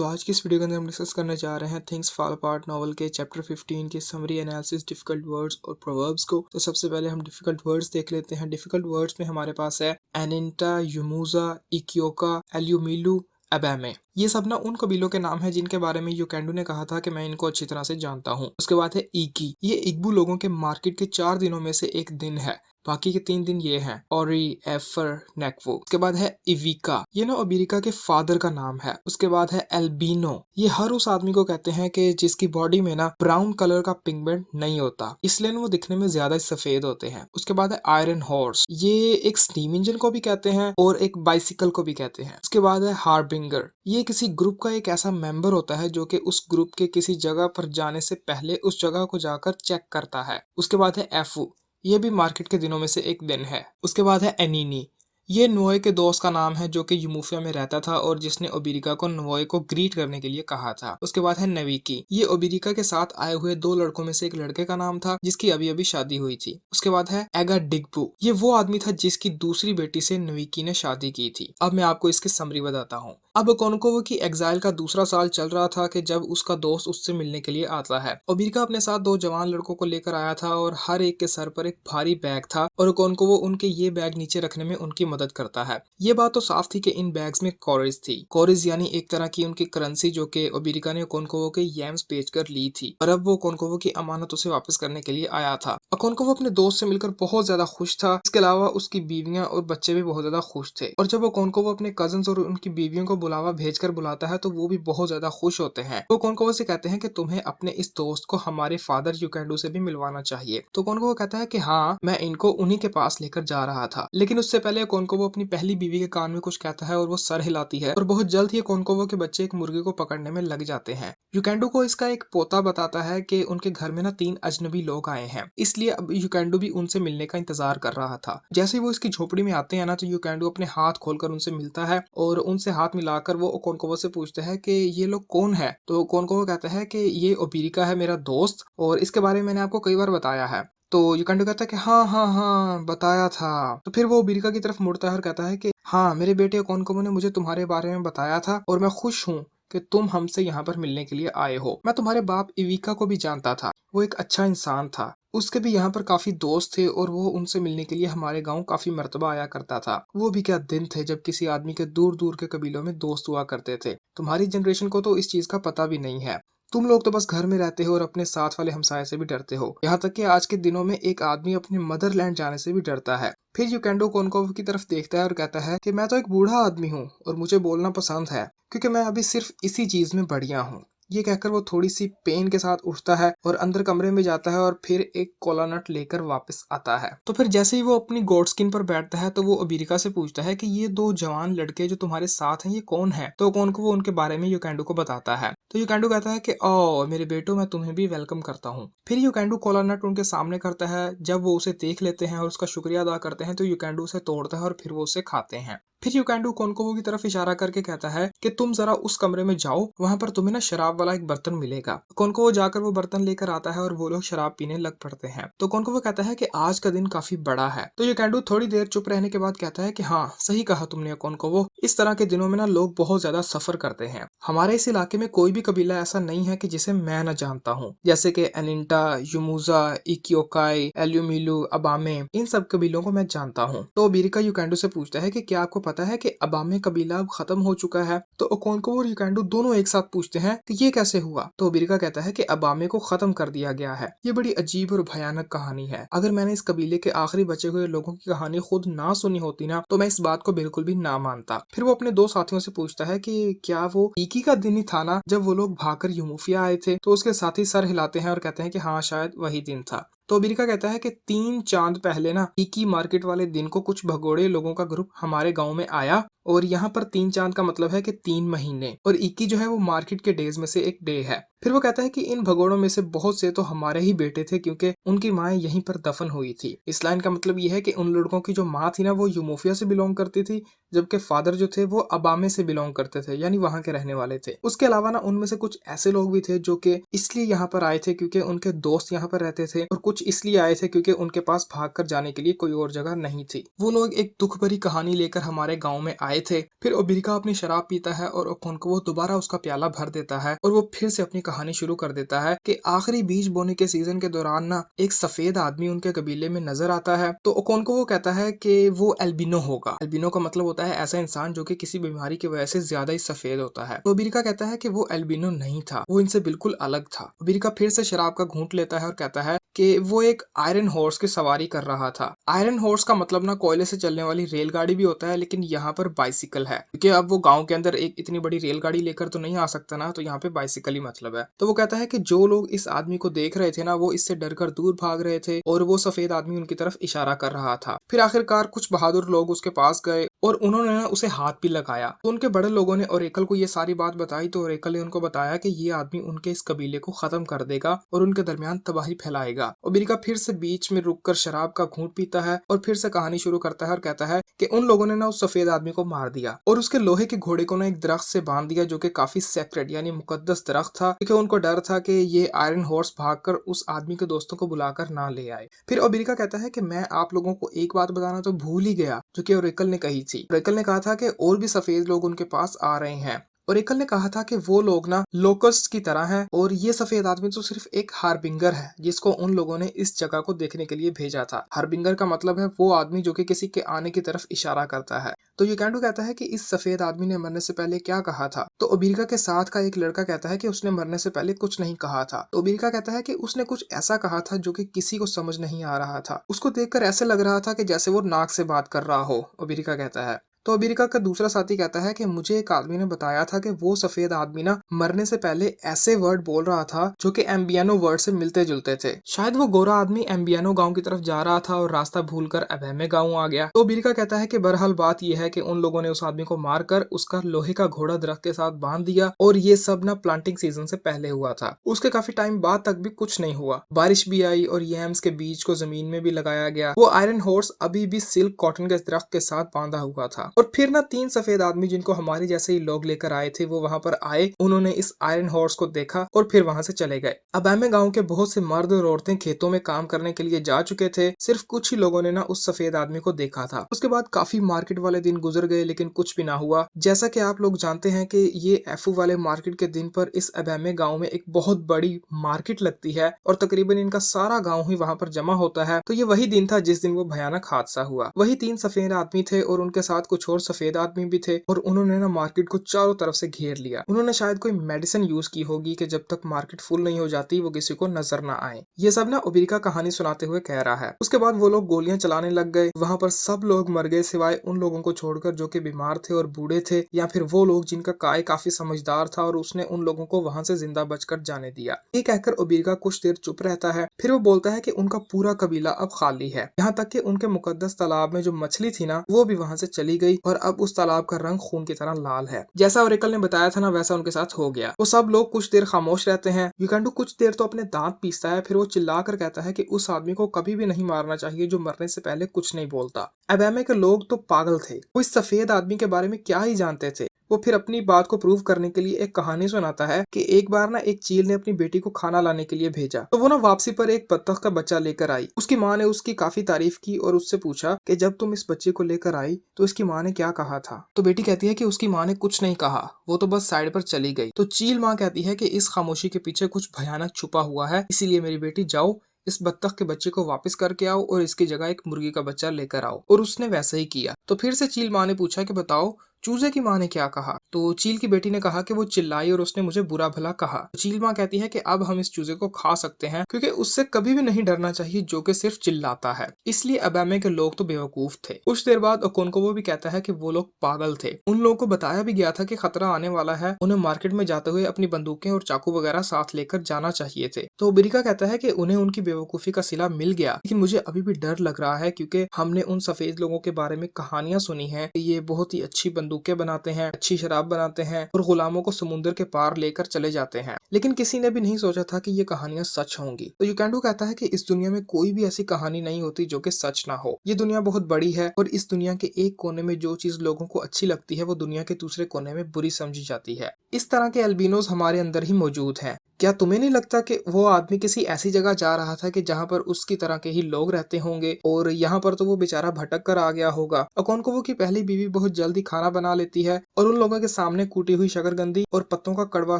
तो आज की इस वीडियो के अंदर हम डिस्कस करने जा रहे हैं थिंग्स फॉल अपार्ट नॉवल के चैप्टर 15 की समरी एनालिसिस डिफिकल्ट वर्ड्स और प्रोवर्ब्स को। तो सबसे पहले हम डिफिकल्ट वर्ड्स देख लेते हैं। डिफिकल्ट वर्ड्स में हमारे पास है एनिंटा, यूमुजा, इक्योका, एल्यूमिलू, अबामे। ये सब ना उन कबीलों के नाम हैं जिनके बारे में यूकेंडू ने कहा था कि मैं इनको अच्छी तरह से जानता हूँ। उसके बाद है इकी, ये इग्बू लोगों के मार्केट के 4 दिनों में से एक दिन है। बाकी के 3 दिन ये हैं ओरी, एफर, नेक्वो। उसके बाद है इविका, ये ना ओबिरिका के फादर का नाम है। उसके बाद है एल्बिनो, ये हर उस आदमी को कहते हैं कि जिसकी बॉडी में ना ब्राउन कलर का पिगमेंट नहीं होता, इसलिए वो दिखने में ज्यादा सफेद होते हैं। उसके बाद है आयरन हॉर्स, ये एक स्टीम इंजन को भी कहते हैं और एक बाइसिकल को भी कहते हैं। उसके बाद है हार्बिंगर, ये किसी ग्रुप का एक ऐसा मेंबर होता है जो कि उस ग्रुप के किसी जगह पर जाने से पहले उस जगह को जाकर चेक करता है। उसके बाद है एफू, ये भी मार्केट के दिनों में से एक दिन है। उसके बाद है एनीनी, ये नोए के दोस्त का नाम है जो कि यूमुफिया में रहता था और जिसने ओबिरिका को नोए को ग्रीट करने के लिए कहा था। उसके बाद है नवीकी, ये ओबिरिका के साथ आए हुए 2 लड़कों में से एक लड़के का नाम था जिसकी अभी अभी शादी हुई थी। उसके बाद है एगा डिग्बू, ये वो आदमी था जिसकी दूसरी बेटी से नवीकी ने शादी की थी। अब मैं आपको इसकी समरी बताता हूँ। अब कोनकोवो की एग्जाइल का दूसरा साल चल रहा था कि जब उसका दोस्त उससे मिलने के लिए आता है। ओबिरिका अपने साथ 2 जवान लड़कों को लेकर आया था और हर एक के सर पर एक भारी बैग था और कोनकोवो उनके ये बैग नीचे रखने में उनकी मदद करता है। ये बात तो साफ थी कि इन बैग्स में कोरिज थी। कोरिज यानी एक तरह की उनकी करेंसी जो कि ओबिरिका ने कोनकोवो के यम्स बेचकर ली थी और अब वो कोनकोवो की अमानत उसे वापस करने के लिए आया था। कोनकोवो अपने दोस्त से मिलकर बहुत ज्यादा खुश था। इसके अलावा उसकी बीवियां और बच्चे भी बहुत ज्यादा खुश थे और जब वो कोनकोवो अपने कजन्स और उनकी बीवियों को बुलावा भेजकर बुलाता है तो वो भी बहुत ज्यादा खुश होते हैं। वो कोनकोवो से कहते हैं कि तुम्हें अपने इस दोस्त को हमारे फादर यूकेंडू से भी मिलवाना चाहिए। तो कोनकोवो कहता है कि हाँ, मैं इनको उन्हीं के पास लेकर जा रहा था। लेकिन उससे पहले कोनकोवो अपनी पहली बीवी के कान में कुछ कहता है और वो सर हिलाती है और बहुत जल्द ही कोनकोवो के बच्चे एक मुर्गे को पकड़ने में लग जाते हैं। यूकेंडू को इसका एक पोता बताता है कि उनके घर में ना 3 अजनबी लोग आए हैं, इसलिए अब यूकेंडू भी उनसे मिलने का इंतजार कर रहा था। जैसे ही वो इसकी झोपड़ी में आते हैं ना तो यूकेंडू अपने हाथ खोलकर उनसे मिलता है और उनसे हाथ मिलाकर वो कोनकोवो से पूछते हैं कि ये लोग कौन है। तो कोनकोवो कहता है कि ये ओबिरिका है, मेरा दोस्त, और इसके बारे में मैंने आपको कई बार बताया है। तो यूकेंडू कहता है कि हाँ हाँ हाँ, बताया था। तो फिर वो ओबिरिका की तरफ मुड़ता है और कहता है कि हाँ, मेरे बेटे कोनकोवो ने मुझे तुम्हारे बारे में बताया था और मैं खुश हूँ कि तुम हमसे यहाँ पर मिलने के लिए आए हो। मैं तुम्हारे बाप इविका को भी जानता था, वो एक अच्छा इंसान था। उसके भी यहाँ पर काफी दोस्त थे और वो उनसे मिलने के लिए हमारे गांव काफी मर्तबा आया करता था। वो भी क्या दिन थे जब किसी आदमी के दूर दूर के कबीलों में दोस्त हुआ करते थे। तुम्हारी जनरेशन को तो इस चीज का पता भी नहीं है। तुम लोग तो बस घर में रहते हो और अपने साथ वाले हमसाये से भी डरते हो। यहाँ तक कि आज के दिनों में एक आदमी अपने मदरलैंड जाने से भी डरता है। फिर यूकेंडो कोनकोवो की तरफ देखता है और कहता है कि मैं तो एक बूढ़ा आदमी हूँ और मुझे बोलना पसंद है क्योंकि मैं अभी सिर्फ इसी चीज में बढ़िया हूँ। ये कहकर वो थोड़ी सी पेन के साथ उठता है और अंदर कमरे में जाता है और फिर एक कोला नट लेकर वापस आता है। तो फिर जैसे ही वो अपनी गोट स्किन पर बैठता है तो वो ओबिरिका से पूछता है कि ये 2 जवान लड़के जो तुम्हारे साथ हैं ये कौन है। तो कोनकोवो उनके बारे में यूकेंडो को बताता है। तो यूकेंडो कहता है कि ओ मेरे बेटो, मैं तुम्हें भी वेलकम करता हूँ। फिर यूकेंडो कोला नट उनके सामने करता है। जब वो उसे देख लेते हैं और उसका शुक्रिया अदा करते हैं तो यूकेंडो उसे तोड़ता है और फिर वो उसे खाते हैं। फिर यूकेंडो कोनकोवो की तरफ इशारा करके कहता है कि तुम जरा उस कमरे में जाओ, वहां पर तुम्हें ना शराब वाला एक बर्तन मिलेगा। कोनकोवो जाकर वो बर्तन लेकर आता है और वो लोग शराब पीने लग पड़ते हैं। तो कोनकोवो कहता है कि आज का दिन काफी बड़ा है। तो यूकेंडो थोड़ी देर चुप रहने के बाद कहता है कि हाँ, सही कहा तुमने कोनकोवो, इस तरह के दिनों में ना लोग बहुत ज्यादा सफर करते हैं। हमारे इस इलाके में कोई भी कबीला ऐसा नहीं है कि जिसे मैं न जानता हूँ, जैसे कि एनिंटा, यूमुजा, इक्योकाई, एल्यूमिलू, अबामे, इन सब कबीलों को मैं जानता हूँ। तो ओबिरिका यूकेंडो से पूछता है कि क्या आपको पता है कि अबामे कबीला अब खत्म हो चुका है। तो कोनकोवो और यूकेंडो दोनों एक साथ पूछते हैं कि ये कैसे हुआ। तो ओबिरिका कहता है कि अबामे को खत्म कर दिया गया है। ये बड़ी अजीब और भयानक कहानी है। अगर मैंने इस कबीले के आखिरी बचे हुए लोगों की कहानी खुद ना सुनी होती ना तो मैं इस बात को बिल्कुल भी ना मानता। फिर वो अपने 2 साथियों से पूछता है कि क्या वो इकी का दिन ही था ना जब वो लोग भागकर यूमुफिया आए थे। तो उसके साथी सर हिलाते हैं और कहते हैं कि हाँ, शायद वही दिन था। तो ओबिरिका कहता है कि 3 चांद पहले ना इकी मार्केट वाले दिन को कुछ भगोड़े लोगों का ग्रुप हमारे गांव में आया और यहाँ पर 3 चांद का मतलब है कि 3 महीने, और इक्की जो है वो मार्केट के डेज में से एक डे है। फिर वो कहता है कि इन भगोड़ों में से बहुत से तो हमारे ही बेटे थे क्योंकि उनकी माँ यहीं पर दफन हुई थी। इस लाइन का मतलब ये है कि उन लड़कों की जो माँ थी ना वो यूमोफिया से बिलोंग करती थी, जबकि फादर जो थे वो अबामे से बिलोंग करते थे, यानी वहां के रहने वाले थे। उसके अलावा ना उनमें से कुछ ऐसे लोग भी थे जो कि इसलिए यहाँ पर आए थे क्योंकि उनके दोस्त यहाँ पर रहते थे, और कुछ इसलिए आए थे क्योंकि उनके पास भाग कर जाने के लिए कोई और जगह नहीं थी। वो लोग एक दुख भरी कहानी लेकर हमारे गाँव में आए आए थे। फिर ओबिरिका अपनी शराब पीता है और ओकोंकवो दोबारा उसका प्याला भर देता है और वो फिर से अपनी कहानी शुरू कर देता है कि आखिरी बीज बोने के सीजन के दौरान ना एक सफेद आदमी उनके कबीले में नजर आता है। तो ओकोंकवो कहता है कि वो एल्बिनो होगा। एल्बिनो का मतलब होता है ऐसा इंसान जो कि किसी बीमारी की वजह से ज्यादा ही सफेद होता है। तो ओबिरिका कहता है कि वो एल्बिनो नहीं था, वो इनसे बिल्कुल अलग था। ओबिरिका फिर से शराब का घूंट लेता है और कहता है कि वो एक आयरन हॉर्स की सवारी कर रहा था। आयरन हॉर्स का मतलब ना कोयले से चलने वाली रेलगाड़ी भी होता है, लेकिन यहाँ पर बाइसिकल है, क्योंकि अब वो गांव के अंदर एक इतनी बड़ी रेलगाड़ी लेकर तो नहीं आ सकता ना, तो यहाँ पे बाइसिकल ही मतलब है। तो वो कहता है कि जो लोग इस आदमी को देख रहे थे ना, वो इससे डरकर दूर भाग रहे थे और वो सफेद आदमी उनकी तरफ इशारा कर रहा था। फिर आखिरकार कुछ बहादुर लोग उसके पास गए और उन्होंने ना उसे हाथ भी लगाया। तो उनके बड़े लोगों ने ओरेकल को ये सारी बात बताई, तो ओरेकल ने उनको बताया कि ये आदमी उनके इस कबीले को खत्म कर देगा और उनके दरमियान तबाही फैलाएगा। ओबिरिका फिर से बीच में रुककर शराब का घूंट पीता है और फिर से कहानी शुरू करता है और कहता है कि उन लोगों ने ना उस सफेद आदमी को मार दिया और उसके लोहे के घोड़े को ना एक दरख्त से बांध दिया, जो कि काफी सेक्रेट यानी मुकद्दस दरख्त था, क्योंकि उनको डर था कि ये आयरन हॉर्स भागकर उस आदमी के दोस्तों को बुलाकर ना ले आए। फिर ओबिरिका कहता है कि मैं आप लोगों को एक बात बताना तो भूल ही गया, जो कि ओरेकल ने कही थी। ओरेकल ने कहा था कि और भी सफेद लोग उनके पास आ रहे हैं। ओरेकल ने कहा था कि वो लोग ना लोकस्ट की तरह हैं और ये सफेद आदमी तो सिर्फ एक हार्बिंगर है, जिसको उन लोगों ने इस जगह को देखने के लिए भेजा था। हार्बिंगर का मतलब है वो आदमी जो कि किसी के आने की तरफ इशारा करता है। तो युकेंडो कहता है कि इस सफेद आदमी ने मरने से पहले क्या कहा था। तो ओबिरिका के साथ का एक लड़का कहता है कि उसने मरने से पहले कुछ नहीं कहा था। तो ओबिरिका कहता है कि उसने कुछ ऐसा कहा था जो कि किसी को समझ नहीं आ रहा था। उसको देखकर ऐसे लग रहा था कि जैसे वो नाक से बात कर रहा हो, ओबिरिका कहता है। तो ओबिरिका का दूसरा साथी कहता है कि मुझे एक आदमी ने बताया था कि वो सफेद आदमी ना मरने से पहले ऐसे वर्ड बोल रहा था जो कि एम्बियानो वर्ड से मिलते जुलते थे। शायद वो गोरा आदमी एम्बियानो गांव की तरफ जा रहा था और रास्ता भूलकर अबेमे गांव आ गया। तो ओबिरिका कहता है कि बहरहाल बात यह है कि उन लोगों ने उस आदमी को मारकर उसका लोहे का घोड़ा दरख्त के साथ बांध दिया और ये सब ना प्लांटिंग सीजन से पहले हुआ था। उसके काफी टाइम बाद तक भी कुछ नहीं हुआ। बारिश भी आई और यैम्स के बीज को जमीन में भी लगाया गया। वो आयरन हॉर्स अभी भी सिल्क कॉटन के दरख्त के साथ बांधा हुआ था। और फिर ना 3 सफेद आदमी जिनको हमारे जैसे ही लोग लेकर आए थे, वो वहां पर आए, उन्होंने इस आयरन हॉर्स को देखा और फिर वहां से चले गए। अबेमे गांव के बहुत से मर्द और औरतें खेतों में काम करने के लिए जा चुके थे। सिर्फ कुछ ही लोगों ने ना उस सफेद आदमी को देखा था। उसके बाद काफी मार्केट वाले दिन गुजर गए, लेकिन कुछ भी ना हुआ। जैसा कि आप लोग जानते हैं कि ये एफू वाले मार्केट के दिन पर इस अबेमे गांव में एक बहुत बड़ी मार्केट लगती है और तकरीबन इनका सारा गांव ही वहां पर जमा होता है। तो ये वही दिन था जिस दिन वो भयानक हादसा हुआ। वही 3 सफेद आदमी थे और उनके साथ कुछ और सफेद आदमी भी थे और उन्होंने ना मार्केट को चारों तरफ से घेर लिया। उन्होंने शायद कोई मेडिसिन यूज की होगी कि जब तक मार्केट फुल नहीं हो जाती वो किसी को नजर ना आए। ये सब ना ओबिरिका कहानी सुनाते हुए कह रहा है। उसके बाद वो लोग गोलियां चलाने लग गए। वहां पर सब लोग मर गए सिवाय उन लोगों को छोड़कर जो कि बीमार थे और बूढ़े थे, या फिर वो लोग जिनका काय काफी समझदार था और उसने उन लोगों को वहां से जिंदा बचकर जाने दिया। ये कहकर ओबिरिका कुछ देर चुप रहता है। फिर वो बोलता है कि उनका पूरा कबीला अब खाली है, यहाँ तक कि उनके मुकद्दस तालाब में जो मछली थी ना, वो भी वहां से चली गई और अब उस तालाब का रंग खून की तरह लाल है। जैसा ओरेकल ने बताया था ना, वैसा उनके साथ हो गया। वो सब लोग कुछ देर खामोश रहते हैं। युकेंडो कुछ देर तो अपने दांत पीसता है, फिर वो चिल्लाकर कहता है कि उस आदमी को कभी भी नहीं मारना चाहिए जो मरने से पहले कुछ नहीं बोलता। अबेमे के लोग तो पागल थे, वो इस सफेद आदमी के बारे में क्या ही जानते थे। वो फिर अपनी बात को प्रूव करने के लिए एक कहानी सुनाता है कि एक बार ना एक चील ने अपनी बेटी को खाना लाने के लिए भेजा, तो वो ना वापसी पर एक बत्तख का बच्चा लेकर आई। उसकी माँ ने उसकी काफी तारीफ की और उससे पूछा कि जब तुम इस बच्चे को लेकर आई तो इसकी माँ ने क्या कहा था। तो बेटी कहती है कि उसकी माँ ने कुछ नहीं कहा, वो तो बस साइड पर चली गई। तो चील माँ कहती है कि इस खामोशी के पीछे कुछ भयानक छुपा हुआ है, इसीलिए मेरी बेटी जाओ, इस बत्तख के बच्चे को वापस करके आओ और इसकी जगह एक मुर्गी का बच्चा लेकर आओ। और उसने वैसा ही किया। तो फिर से चील माँ ने पूछा कि बताओ चूजे की माँ ने क्या कहा। तो चील की बेटी ने कहा कि वो चिल्लाई और उसने मुझे बुरा भला कहा। तो चील माँ कहती है कि अब हम इस चूजे को खा सकते हैं, क्योंकि उससे कभी भी नहीं डरना चाहिए जो कि सिर्फ चिल्लाता है। इसलिए अबेमे के लोग तो बेवकूफ थे। कुछ देर बाद ओकोंकवो भी कहता है कि वो लोग पागल थे। उन लोगों को बताया भी गया था कि खतरा आने वाला है, उन्हें मार्केट में जाते हुए अपनी बंदूकें और चाकू वगैरह साथ लेकर जाना चाहिए थे। तो ओबिरिका कहता है कि उन्हें उनकी बेवकूफी का सिला मिल गया, लेकिन मुझे अभी भी डर लग रहा है, क्योंकि हमने उन सफेद लोगों के बारे में कहानियां सुनी है कि ये बहुत ही अच्छी बंदूकें बनाते हैं, अच्छी शराब बनाते हैं और गुलामों को समुद्र के पार लेकर चले जाते हैं। लेकिन किसी ने भी नहीं सोचा था कि ये कहानियां सच होंगी। तो युकेंडो कहता है कि इस दुनिया में कोई भी ऐसी कहानी नहीं होती जो कि सच ना हो। ये दुनिया बहुत बड़ी है और इस दुनिया के एक कोने में जो चीज लोगों को अच्छी लगती है वो दुनिया के दूसरे कोने में बुरी समझी जाती है। इस तरह के एल्बिनोज हमारे अंदर ही मौजूद हैं। क्या तुम्हें नहीं लगता कि वो आदमी किसी ऐसी जगह जा रहा था कि जहाँ पर उसकी तरह के ही लोग रहते होंगे और यहाँ पर तो वो बेचारा भटक कर आ गया होगा। ओकोंकोवो की पहली बीवी बहुत जल्दी खाना बना लेती है और उन लोगों के सामने कूटी हुई शकरकंदी और पत्तों का कड़वा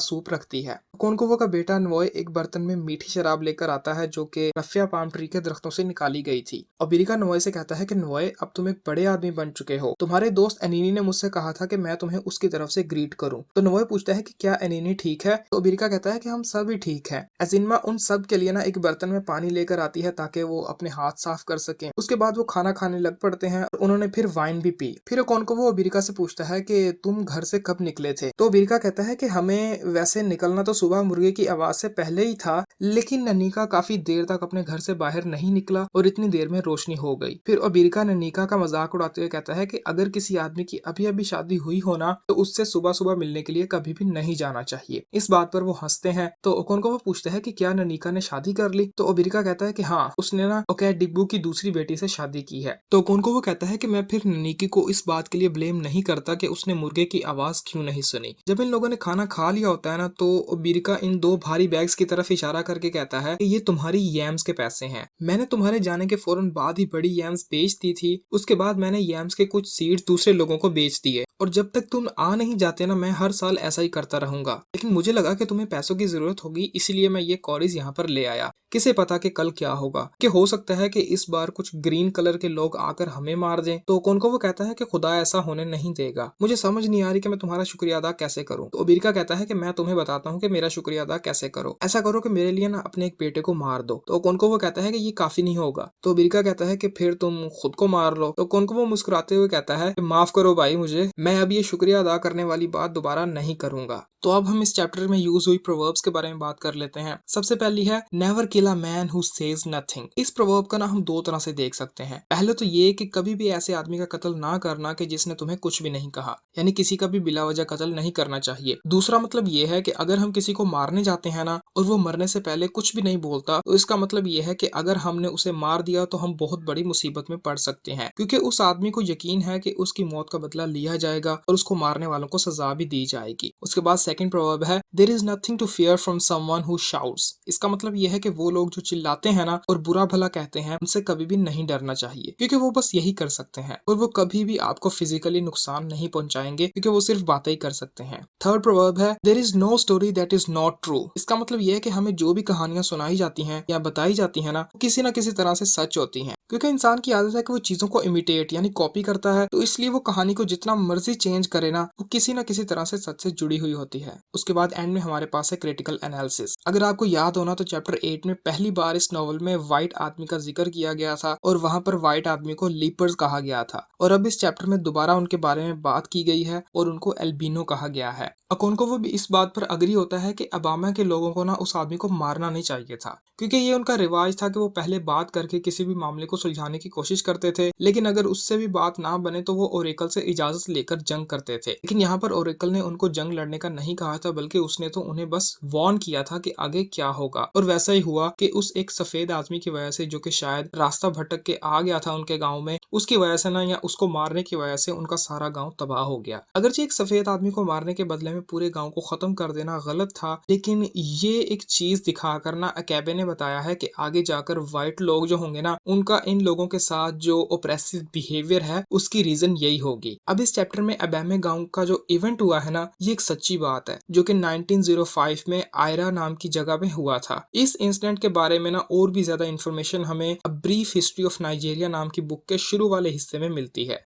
सूप रखती है। ओकोंकोवो का बेटा नोए एक बर्तन में मीठी शराब लेकर आता है जो कि रफिया पाम ट्री के दरख्तों से निकाली गई थी। ओबिरिका नोए से कहता है कि नोए, अब तुम एक बड़े आदमी बन चुके हो। तुम्हारे दोस्त एनीनी ने मुझसे कहा था कि मैं तुम्हें उसकी तरफ से ग्रीट करूं। तो नोए पूछता है कि क्या एनीनी ठीक है? तो ओबिरिका कहता है कि हम सभी ठीक है। एजिनमा उन सब के लिए ना एक बर्तन में पानी लेकर आती है ताकि वो अपने हाथ साफ कर सकें। उसके बाद वो खाना खाने लग पड़ते हैं और उन्होंने फिर वाइन भी पी। फिर ओकोंकोवो ओबिरिका से पूछता है कि तुम घर से कब निकले थे? तो ओबिरिका कहता है कि हमें वैसे निकलना तो सुबह मुर्गे की आवाज से पहले ही था, लेकिन ननीका काफी देर तक अपने घर से बाहर नहीं निकला और इतनी देर में रोशनी हो गई। फिर ओबिरिका ननीका का मजाक उड़ाते हुए कहता है कि अगर किसी आदमी की अभी अभी शादी हुई हो ना तो उससे सुबह सुबह मिलने के लिए कभी भी नहीं जाना चाहिए। इस बात पर वो हंसते हैं। तो ओकोंकोवो पूछता है कि क्या ननीका ने शादी कर ली? तो ओबिरिका कहता है कि हाँ, उसने ना ओकेडिब्बू की दूसरी बेटी से शादी की है। तो ओकोंकोवो कहता है कि मैं फिर ननीकी को इस बात के लिए ब्लेम नहीं करता कि उसने मुर्गे की आवाज क्यों नहीं सुनी। जब इन लोगों ने खाना खा लिया होता है ना तो ओबिरिका इन दो भारी बैग्स की तरफ इशारा करके कहता है कि ये तुम्हारी यैम्स के पैसे हैं। मैंने तुम्हारे जाने के फौरन बाद ही बड़ी यैम्स बेच दी थी। उसके बाद मैंने यैम्स के कुछ सीड्स दूसरे लोगों को बेच दिए और जब तक तुम आ नहीं जाते ना मैं हर साल ऐसा ही करता रहूंगा। लेकिन मुझे लगा कि तुम्हें पैसों की जरूरत होगी, इसीलिए मैं ये कॉरीज यहाँ पर ले आया। किसे पता कि कल क्या होगा, कि हो सकता है कि इस बार कुछ ग्रीन कलर के लोग आकर हमें मार दें। तो ओकोंकोवो कहता है कि खुदा ऐसा होने नहीं देगा। मुझे समझ नहीं आ रही कि मैं तुम्हारा शुक्रिया अदा कैसे करूं। तो ओबिरिका कहता है कि मैं तुम्हें बताता हूँ कि मेरा शुक्रिया अदा कैसे करो। ऐसा करो कि मेरे लिए ना अपने एक बेटे को मार दो। तो ओकोंकोवो कहता है कि ये काफी नहीं होगा। तो ओबिरिका कहता है कि फिर तुम खुद को मार लो। तो ओकोंकोवो मुस्कुराते हुए कहता है कि माफ करो भाई मुझे, मैं अब ये शुक्रिया अदा करने वाली बात दोबारा नहीं करूंगा। तो अब हम इस चैप्टर में यूज हुई प्रोवर्ब्स के बारे में बात कर लेते हैं। सबसे पहली है never kill a man who says nothing. इस प्रोवर्ब का ना हम दो तरह से देख सकते हैं। पहले तो ये कि कभी भी ऐसे आदमी का कत्ल ना करना कि जिसने तुम्हें कुछ भी नहीं कहा, यानी किसी का भी बिला वजह कत्ल नहीं करना चाहिए। दूसरा मतलब ये है कि अगर हम किसी को मारने जाते हैं ना और वो मरने से पहले कुछ भी नहीं बोलता तो इसका मतलब ये है कि अगर हमने उसे मार दिया तो हम बहुत बड़ी मुसीबत में पड़ सकते हैं, क्योंकि उस आदमी को यकीन है कि उसकी मौत का बदला लिया जाएगा और उसको मारने वालों को सजा भी दी जाएगी। उसके बाद सेकंड प्रोवर्ब है there is nothing to fear from someone who shouts. इसका मतलब यह है कि वो लोग जो चिल्लाते हैं ना और बुरा भला कहते हैं उनसे कभी भी नहीं डरना चाहिए, क्योंकि वो बस यही कर सकते हैं और वो कभी भी आपको फिजिकली नुकसान नहीं पहुंचाएंगे, क्योंकि वो सिर्फ बातें ही कर सकते हैं। थर्ड प्रोवर्ब है there is no story that is not true. इसका मतलब यह है कि हमें जो भी कहानियां सुनाई जाती हैं या बताई जाती हैं ना किसी न किसी तरह से सच होती हैं, क्योंकि इंसान की आदत है कि वो चीजों को इमिटेट यानी कॉपी करता है। तो इसलिए वो कहानी को जितना मर्जी चेंज करे ना वो किसी न किसी तरह से सच से जुड़ी हुई होती है। उसके बाद एंड में हमारे पास है क्रिटिकल एनालिसिस। अगर आपको याद होना तो चैप्टर 8 में पहली बार इस नॉवल में व्हाइट आदमी का जिक्र किया गया था और वहां पर व्हाइट आदमी को लीपर्स कहा गया था, और अब इस चैप्टर में दोबारा उनके बारे में बात की गई है और उनको एल्बिनो कहा गया है। ओकोंकोवो भी इस बात पर अग्री होता है कि अबामा के लोगों को ना उस आदमी को मारना नहीं चाहिए था, क्योंकि ये उनका रिवाज था कि वो पहले बात करके किसी भी मामले को सुलझाने की कोशिश करते थे, लेकिन अगर उससे भी बात ना बने तो वो ओरेकल से इजाजत लेकर जंग करते थे। लेकिन यहाँ पर ओरेकल ने उनको जंग लड़ने का नहीं कहा था, बल्कि उसने तो उन्हें बस वार्न किया था कि आगे क्या होगा। और वैसा ही हुआ कि उस एक सफेद आदमी की वजह से जो कि शायद रास्ता भटक के आ गया था उनके गाँव में, उसकी वजह से ना या उसको मारने की वजह से उनका सारा गाँव तबाह हो गया। अगरचे एक सफेद आदमी को मारने के बदले में पूरे गाँव को खत्म कर देना गलत था, लेकिन ये एक चीज दिखाकर ना अकेबे ने बताया है कि आगे जाकर व्हाइट लोग जो होंगे ना उनका इन लोगों के साथ जो ओप्रेसिव बिहेवियर है उसकी रीजन यही होगी। अब इस चैप्टर में अबेमे गांव का जो इवेंट हुआ है ना ये एक सच्ची बात है जो कि 1905 में आयरा नाम की जगह में हुआ था। इस इंसिडेंट के बारे में ना और भी ज्यादा इंफॉर्मेशन हमें a brief history of Nigeria नाम की बुक के शुरू वाले हिस्से में मिलती है।